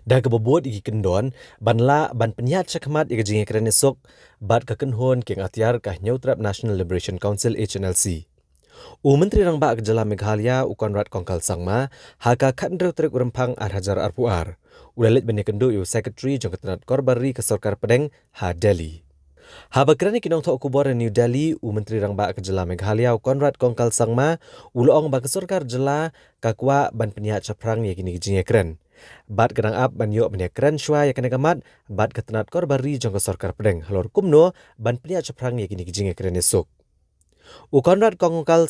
Dah kebobot igi kendon, banla ban penyat cakmat igi Jingiakren Iasuk, bat kekenhon keng atiar kah Nyautrap National Liberation Council Hnlc. Menteri Rang Ba Kejala Meghalaya Conrad Sangma haka kandre trek urempang hajar arpuar. Ulalit benyakendu yu Secretary jong ketenat korbari ke Sorkar Sdang ha Delhi. Habakrani kinong tok kubor New Delhi Menteri Rang Ba Kejala Meghalaya Conrad Sangma ulong ba ke Sorkar jela kakwa ban penyat caprang ya kini Jingiakren. Bat gedang ap ban yok Jingiakren shwa ya kena gamat bat ketenat korbari jong ke Sorkar Sdang halor kumno ban penyat caprang ya kini Jingiakren Iasuk. Conrad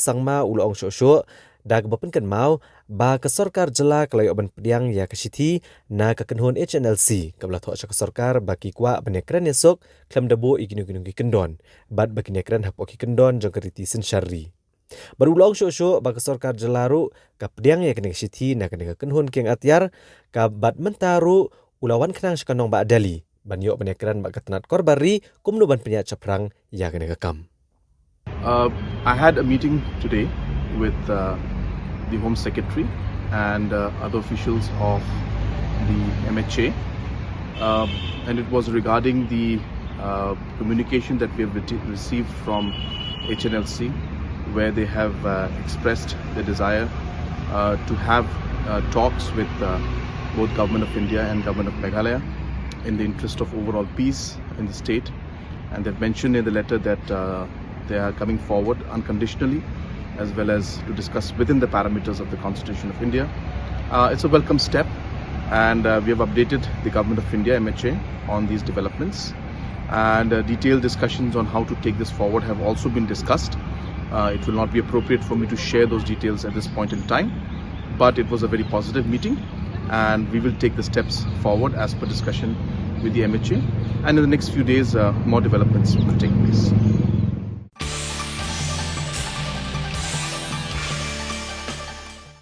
Sangma ulong syok-syok dak bepenken mau ba ke Sorkar jela kelayo ban Biang ya ke Siti na kekenhon Hnlc kebelah tok ke Sorkar baki kwa Jingiakren Iasuk klem debo iginu-ginu kendon bat baki Jingiakren hapok kendon jong keriti sensyari. Berulong syok-syok ba ke Sorkar jelaru ka Biang ya kene Siti na kene kekenhon keng atiar ka bat mentaru ulawan kenang sekanong ba Delhi ban yok Jingiakren ba ketenat korbari kumnu ban penyat caprang ya kene kekam. I had a meeting today with the Home Secretary and other officials of the MHA, and it was regarding the communication that we have received from Hnlc, where they have expressed their desire to have talks with both Government of India and Government of Meghalaya in the interest of overall peace in the state, and they've mentioned in the letter that they are coming forward unconditionally as well as to discuss within the parameters of the Constitution of India. It's a welcome step, and we have updated the Government of India, MHA, on these developments, and detailed discussions on how to take this forward have also been discussed. It will not be appropriate for me to share those details at this point in time, but it was a very positive meeting, and we will take the steps forward as per discussion with the MHA, and in the next few days more developments will take place.